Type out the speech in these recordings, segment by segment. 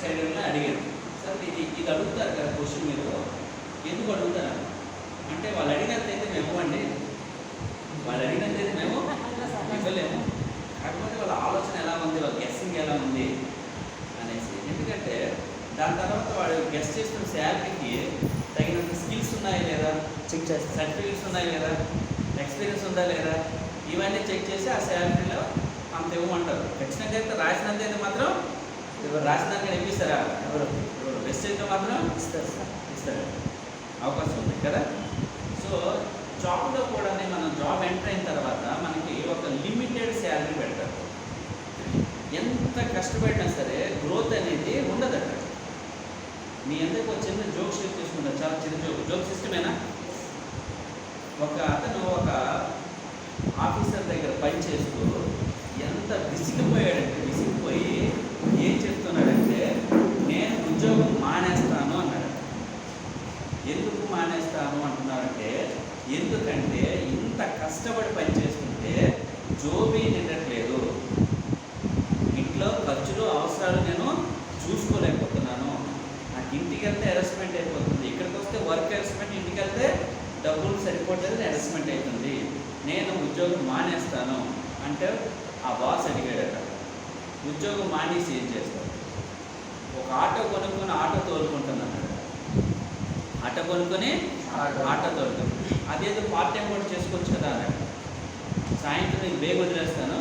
Side అడిగారు. Sir ఇది అడుగుతారు కదా క్వశ్చన్, మీరు ఎందుకు అడుగుతారు అంటే వాళ్ళు అడిగినట్టయితే మేము ఇవ్వండి, వాళ్ళు అడిగినట్టయితే మేము ఇవ్వలేము. కాకపోతే వాళ్ళ ఆలోచన ఎలా ఉంది, వాళ్ళ గెస్సింగ్ ఎలా ఉంది అనేసి. ఎందుకంటే దాని తర్వాత వాడు గెస్ట్ చేస్తున్న శాలరీకి తగినంత స్కిల్స్ ఉన్నాయా లేదా చెక్ చేస్తారు, సర్టిఫికేట్స్ ఉన్నాయా లేదా, ఎక్స్పీరియన్స్ ఉందా లేదా, ఇవన్నీ చెక్ చేసి ఆ శాలరీలో అంత ఇవ్వమంటారు. ఖచ్చితంగా అయితే రాసినంత అయితే మాత్రం రాసినాక ఇప్పిస్తారా? ఎవరు బెస్ట్ అయితే మాత్రం ఇస్తారు అవకాశం ఉంది కదా. సో జాబ్లో కూడా మనం జాబ్ ఎంటర్ అయిన తర్వాత మనకి ఒక లిమిటెడ్ శాలరీ పెడతారు. ఎంత కష్టపడినా సరే గ్రోత్ అనేది ఉండదట. మీ అందరికి ఒక చిన్న జోక్ షేర్ చేసుకుంటారు, చాలా చిన్న జోక్ సిస్టమేనా. ఒక అతను ఒక ఆఫీసర్ దగ్గర పనిచేస్తూ ఎంత విసిగిపోయి ఏం చెప్తున్నాడంటే, నేను ఉద్యోగం మానేస్తాను అన్నాడు. ఎందుకు మానేస్తాను అంటున్నారంటే, ఎందుకంటే ఇంత కష్టపడి పనిచేస్తుంటే జోబీ నిండట్లేదు, ఇంట్లో ఖర్చులు అవసరాలు నేను చూసుకోలేకపోతున్నాను, నాకు ఇంటికి వెళ్తే అరెస్ట్మెంట్ అయిపోతుంది, ఇక్కడికి వస్తే వర్క్ అరెస్ట్మెంట్, ఇంటికి వెళ్తే డబ్బులు సరిపోతుంది అరెస్ట్మెంట్ అవుతుంది, నేను ఉద్యోగం మానేస్తాను అంటే ఆ బాస్ అడిగాడట, ఉద్యోగం మానేసి ఏం చేస్తాడు? ఒక ఆటో కొనుక్కొని ఆటో తోలుకుంటున్నాడు. ఆటో కొనుక్కొని ఆటో తోలుకుంటాను, అదేదో పార్ట్ టైం కూడా చేసుకోవచ్చు కదా అన్నాడు. సాయంత్రం నేను బేగ్ వదిలేస్తాను,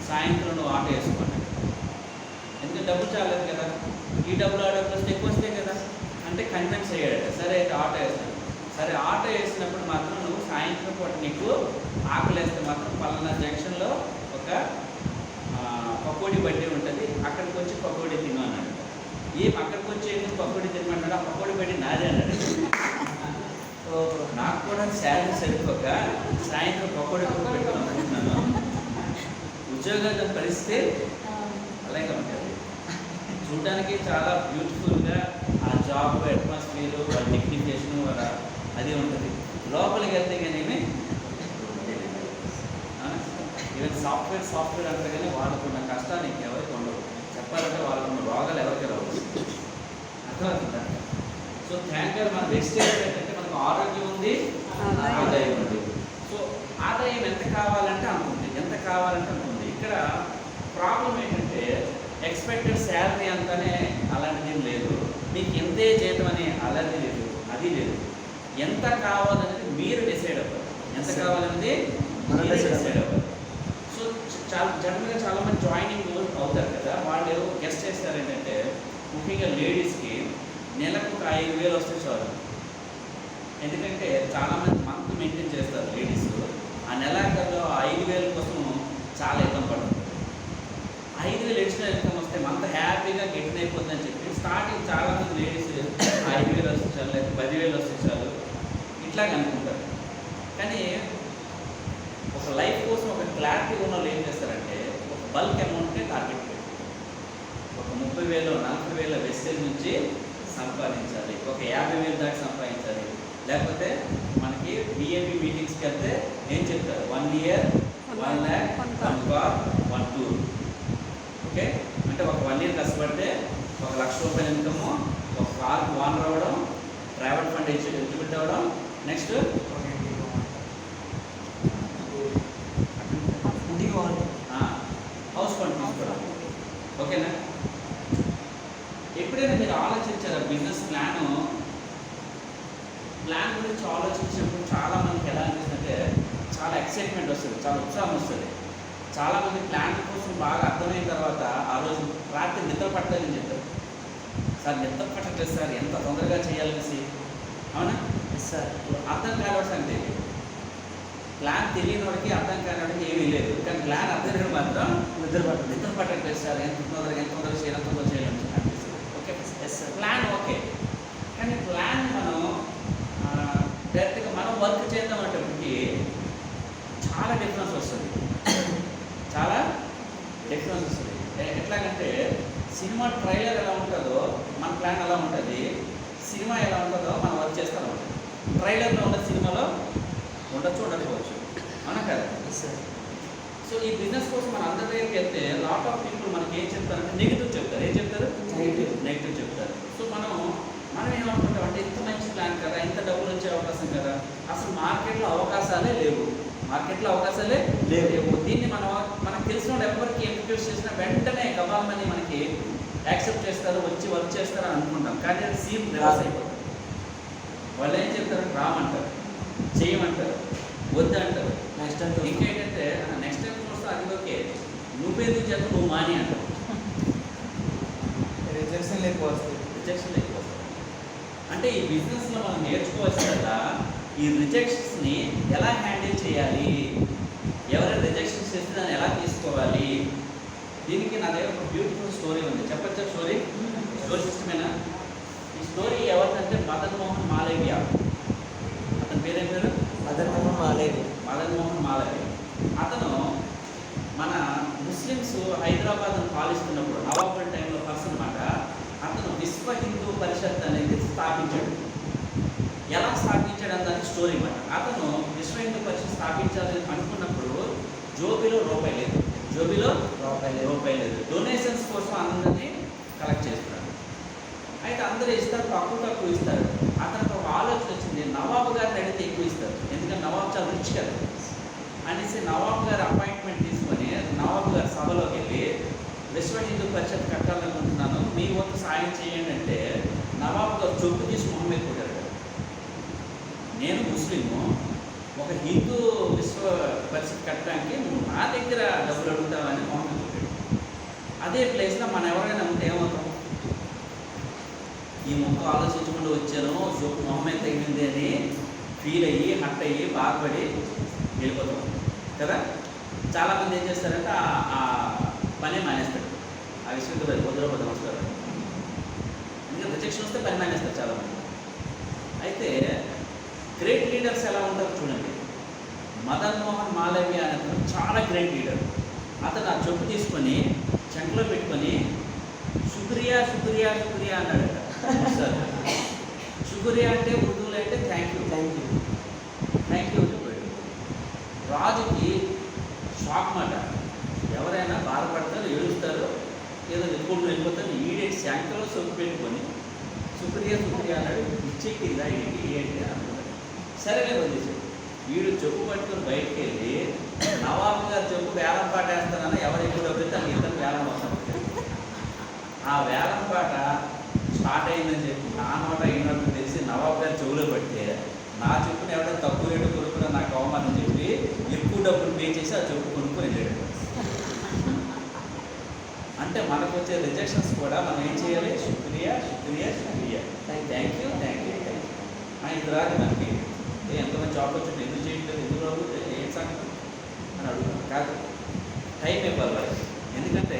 సాయంత్రం నువ్వు ఆటో వేసుకోండి, ఎందుకంటే డబ్బులు చాలేదు కదా, ఈ డబ్బులు ఆ డబ్బులు వస్తే ఎక్కువ వస్తాయి కదా అంటే కన్విన్స్ అయ్యాడట. సరే అయితే ఆటో వేస్తాను. సరే ఆటో వేసినప్పుడు మాత్రం నువ్వు సాయంత్రం పూట నీకు ఆకలి వేస్తే మాత్రం పలానా జంక్షన్లో ఒక పకోడీ బడ్డీ ఉంటుంది, అక్కడికి వచ్చి పకోడీ తిను అన్నాడు. అక్కడికి వచ్చి ఎందుకు పకోడీ తినమన్నాడు? ఆ పకోడీ బడ్డీ నాదే అన్నాడు. సో నాకు కూడా శాలరీ సరిపోక సాయంత్రం పకోడీ పెట్టుకున్నాను. ఉద్యోగాల పరిస్థితి అలాగే ఉంటుంది. చూడడానికి చాలా బ్యూటిఫుల్గా ఆ జాబ్ అట్మాస్ఫియర్, వాళ్ళ టెక్నిఫికేషన్ అది ఉంటుంది. లోపలికి వెళ్తే కానీ ఈవెన్ సాఫ్ట్వేర్ అంటే కానీ వాళ్ళకున్న కష్టాలు ఇంకెవరికి ఉండవు. చెప్పాలంటే వాళ్ళకున్న రోగాలు ఎవరికి రావు. అర్థమవుతుందా? So thank you. మన వెజిటేరియన్ ఏంటంటే మనకు ఆరోగ్యం ఉంది, ఆదాయం ఉంది. సో ఆదాయం ఎంత కావాలంటే అంతుంది, ఎంత కావాలంటే అంతుంది. ఇక్కడ ప్రాబ్లం ఏంటంటే ఎక్స్పెక్టెడ్ శాలరీ అంతానే అలాంటిది లేదు, మీకు ఎంతే చేయటం అనే అలాంటి లేదు, అది లేదు. ఎంత కావాలనేది మీరు డిసైడ్ అవ్వాలి, ఎంత కావాలనేది మీరు డిసైడ్ అవ్వాలి. సో జనరల్గా చాలామంది జాయినింగ్ అవుతారు కదా, వాళ్ళు గెస్ట్ చేస్తారు ఏంటంటే ముఖ్యంగా లేడీస్కి నెలకు ఒక 5,000 వస్తే చాలు. ఎందుకంటే చాలామంది మంత్ మెయింటైన్ చేస్తారు లేడీస్, ఆ నెలాఖరులో 5,000 కోసం చాలా ఇబ్బంది పడుతుంది. 5,000 ఎక్స్ట్రా ఇన్కమ్ వస్తే మంత్ హ్యాపీగా గెట్ అయిపోతుందని చెప్పి స్టార్టింగ్ చాలామంది లేడీస్ 5,000 వస్తే చాలు, లేదా 10,000 వస్తే చాలు ఇట్లాగ అనుకుంటారు. కానీ ఒక లైఫ్ కోసం ఒక క్లారిటీ ఉన్న వాళ్ళు ఏం చేస్తారంటే ఒక బల్క్ అమౌంట్ని టార్గెట్ పెట్టి ఒక 30,000 40,000 వెస్టేజ్ నుంచి సంపాదించాలి, ఒక 50,000 దాకా సంపాదించాలి. లేకపోతే మనకి బిఏపీ మీటింగ్స్కి వెళ్తే ఏం చెప్తారు, 1 year 1 lakh 1 car 1 tour. Okay అంటే ఒక 1 year కష్టపడితే 1,00,000 రూపాయల ఇన్కమ్, ఒక కార్కి ఓనర్ అవ్వడం, ప్రైవేట్ ఫండ్ ఎలిజిబిలిటీ అవ్వడం, నెక్స్ట్ హౌస్ ఫండ్ తీసుకోవడం. ఓకేనా? ఎప్పుడైనా మీరు ఆలోచించారా బిజినెస్ ప్లాన్ గురించి ఆలోచించినప్పుడు చాలామందికి ఎలా అనిపిస్తుందంటే చాలా ఎక్సైట్మెంట్ వస్తుంది, చాలా ఉత్సాహం వస్తుంది. చాలామంది ప్లాన్ కోసం బాగా అర్థమైన తర్వాత ఆ రోజు రాత్రి నిద్ర పట్టలేదని చెప్తారు. సార్ నిద్ర పట్టట్లేదు సార్, ఎంత తొందరగా చేయాలనేసి. అవునా సార్? అర్థం కానివాడు సంగతి, ప్లాన్ తెలియని వాడికి అర్థం కానివాడికి ఏమీ లేదు. కానీ ప్లాన్ అర్థం మాత్రం నిద్ర పట్టట్లేదు సార్, ఎంత తొందరగా చేయాలని అనిపిస్తుంది. Okay yes sir, plan okay. కానీ ప్లాన్ మనం డైరెక్ట్గా మనం వర్క్ చేద్దామంటప్పటికి చాలా డిఫరెన్స్ వస్తుంది, చాలా డిఫరెన్స్ వస్తుంది. ఎట్లాగంటే సినిమా ట్రైలర్ ఎలా ఉంటుందో మన ప్లాన్ ఎలా ఉంటుంది, సినిమా ఎలా ఉంటుందో మనం వర్క్ చేస్తూ ఉంటాం. ట్రైలర్లో ఉన్న సినిమాలో ఉండొచ్చు, ఉండకపోవచ్చు. అవునా కదా? సో ఈ బిజినెస్ కోసం మన అందరి దగ్గరికి వెళ్తే లాట్ ఆఫ్ పీపుల్ మనకి ఏం చెప్తారంటే నెగిటివ్ చెప్తారు. ఏం చెప్తారు? నెగిటివ్ చాలామంది మనకి యాక్సెప్ట్ చేస్తారు, వచ్చి వర్క్ చేస్తారు అని అనుకుంటాం, కానీ అది సీన్ రివర్స్ అయిపోతుంది. వాళ్ళు ఏం చెప్తారు, రామంటారు, చేయమంటారు, వద్దు అంటారు. నెక్స్ట్ టైం ఇంకేంటంటే నెక్స్ట్ టైం చూస్తే అది ఓకే, నువ్వేందుకు చేస్తావు, నువ్వు మాని అంటావు. రిజెక్షన్ ఎక్కువ వస్తుంది. రిజెక్షన్ ఎక్కువ వస్తుంది. అంటే ఈ బిజినెస్లో మనం నేర్చుకోవాల్సిందా ఈ రిజెక్షన్స్ని ఎలా హ్యాండిల్ చేయాలి, ఎవరైనా రిజెక్షన్స్ చేస్తే దాన్ని ఎలా తీసుకోవాలి. దీనికి నా దగ్గర ఒక బ్యూటిఫుల్ స్టోరీ ఉంది, చెప్పచ్చా? స్టోరీ సిస్టమేనా? ఈ స్టోరీ ఎవరిదంటే మదన్ మోహన్ మాలవ్య. అతని పేరేం పేరు? మదన్ మోహన్ మాలవ్య. అతను మన ముస్లిమ్స్ హైదరాబాద్ను పాలిస్తున్నప్పుడు నవాబుల్ టైంలో పర్సన్ అనమాట. అతను విశ్వ హిందూ పరిషత్ అనేది స్థాపించాడు. ఎలా స్థాపించాడు అన్నది స్టోరీ అన్నమాట. అతను విశ్వ హిందూ పరిషత్ స్థాపించాలని అనుకున్నప్పుడు జోబీలో రూపాయి లేదు, రూపాయి లేదు. డొనేషన్స్ కోసం అందరినీ కలెక్ట్ చేస్తున్నాడు. అయితే అందరూ ఇస్తారు, తక్కువ ఇస్తారు. అతనికి ఒక ఆలోచన వచ్చింది, నవాబు గారిని అడిగితే ఎక్కువ ఇస్తారు, ఎందుకంటే నవాబు చాలా రిచ్ కదా అనేసి నవాబు గారి అపాయింట్మెంట్ తీసుకొని నవాబు గారి సభలోకి వెళ్ళి విశ్వ హిందూ పరిషత్ కట్టాలనుకుంటున్నాను, మీ వంతు సాయం చేయండి అంటే నవాబు గారు చొప్పు తీసి మొహం మీద కొట్టారు. నేను ముస్లిము, ఒక హిందూ విశ్వ పరిషత్ కట్టడానికి నువ్వు నా దగ్గర డబ్బులు అడుగుతావని మొహం మీద కొట్టాడు. అదే ప్లేస్లో మనం ఎవరైనా ఉంటే ఏమవుతాం? ఈ మొక్క ఆలోచించకుండా వచ్చాను, చొప్పు మొహం మీద తగిలింది అని ఫీల్ అయ్యి హట్ అయ్యి బాధపడి వెళ్ళిపోతాం కదా. చాలామంది ఏం చేస్తారంటే ఆ పనే మానేస్తారు. ఆ విషయంలో వదిలిపోతే నమస్కారం, ఎందుకంటే రిజెక్షన్ వస్తే పని మానేస్తారు చాలామంది. అయితే గ్రేట్ లీడర్స్ ఎలా ఉంటారో చూడండి. మదన్ మోహన్ మాలవ్య అనే అతను చాలా గ్రేట్ లీడర్. అతను ఆ చెప్పు తీసుకొని చెంకలో పెట్టుకొని శుక్రియా శుక్రియా శుక్రియా అన్నాడట. శుక్రియా అంటే ఉర్దూలో అయితే థ్యాంక్ యూ చెప్పాడు. రాజుకి షాక్ మాట. ఎవరైనా బాధపడతారు, ఏడుస్తారు, ఏదో ఎత్తుకుంటూ వెళ్ళిపోతారు, ఈడేటి శాంకలో సొప్పు పెట్టుకొని శుక్రియా అన్నాడు. ఇచ్చేకిందా ఏంటి అన్నాడు. సరేలే వదిలేసాడు. వీడు చెప్పు పట్టుకొని బయటికి వెళ్ళి నవాబు గారు చెప్పు వేలం పాట వేస్తానన్నా ఎవరు ఎక్కువ డబ్బులితే అని ఇద్దరు వేలం వస్తాను. ఆ వేలం పాట స్టార్ట్ అయిందని చెప్పి నా నోట అయినట్టు తెలిసి నవాబు గారు చెవులో పడితే నా చెప్పుని ఎవరైనా తక్కువ రేటు కొనుక్కున్నా నాకు అవమానం చెప్పి ఎక్కువ డబ్బులు పే చేసి ఆ చెప్పు కొనుక్కొని వెళ్ళాడు. అంటే మనకు వచ్చే రిజెక్షన్స్ కూడా మనం ఏం చేయాలి? శుక్రియా థ్యాంక్ యూ ఇది రాదు మనకి. ఎంతమంది జాబ్ వచ్చింది, ఎందుకు చేయట్లేదు, ఎందుకు రాదు, ఏం సంగతి అని అడుగుతాం. కాదు, టైం ఇవ్వాలి వాళ్ళకి. ఎందుకంటే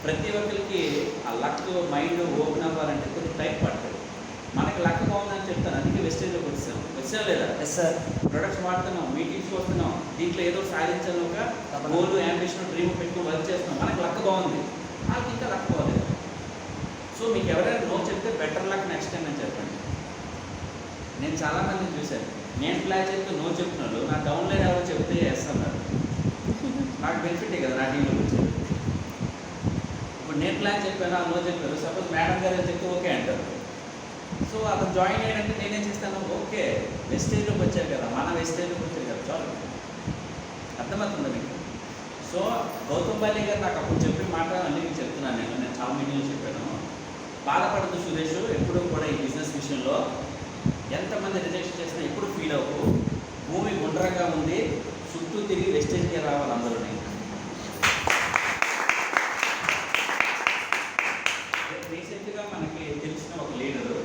ప్రతి ఒక్కరికి ఆ లక్ మైండ్ ఓపెన్ అవ్వాలంటే కొంచెం టైం పడుతుంది. మనకి లక్ బాగుందని చెప్తాను, అందుకే వెస్టేజ్లోకి వచ్చాం లేదా? Yes sir. ప్రొడక్ట్స్ వాడుతున్నాం, మీటింగ్స్కి వస్తున్నాం, దీంట్లో ఏదో సాధించాలి, ఒక గోల్, యాంబిషన్, డ్రీమ్ పెట్టుకుని వర్క్ చేస్తున్నాం. మనకి లక్ బాగుంది, వాళ్ళకి ఇంకా లక్ బాగలేదు. సో మీకు ఎవరైనా నో చెప్తే బెటర్ లక్ నెక్స్ట్ టైం అని చెప్పండి. నేను చాలామందిని చూశాను, నేను ప్లాన్ చేస్తే నో చెప్తున్నాడు, నా డౌన్లైన్ ఎవరో చెప్తే ఎస్ అన్నారు. నాకు బెనిఫిటే కదా నా టీంలోకి వచ్చేది. ఇప్పుడు నేను ప్లాన్ చెప్పాను, ఆ నో చెప్పారు. సపోజ్ మేడం గారు చెప్తే ఓకే అంటారు. సో అతను జాయిన్ అయ్యాడంటే నేనేం చేస్తాను, ఓకే వెస్టేజ్లోకి వచ్చారు కదా, మన వెస్టేజ్లోకి వచ్చారు కదా, చాలు. అర్థమవుతుంది మీకు? సో గౌతమ్ బాలి గారు నాకు అప్పుడు చెప్పిన మాట అన్నీ మీకు చెప్తున్నాను. నేను చాలా మీటింగ్లో చెప్పాను, బాధపడదు సురేష్, ఎప్పుడూ కూడా ఈ బిజినెస్ విషయంలో ఎంతమంది రిజెక్షన్ చేసినా ఎప్పుడు ఫీల్ అవ్వకు. భూమి గుండ్రంగా ఉంది, చుట్టూ తిరిగి వెస్టేజ్కి రావాలి అందరూ. రీసెంట్గా మనకి తెలిసిన ఒక లీడరు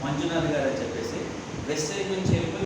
మంజునాథ్ గారు అని చెప్పేసి వెస్టేజ్ నుంచి వెళ్ళిపోయి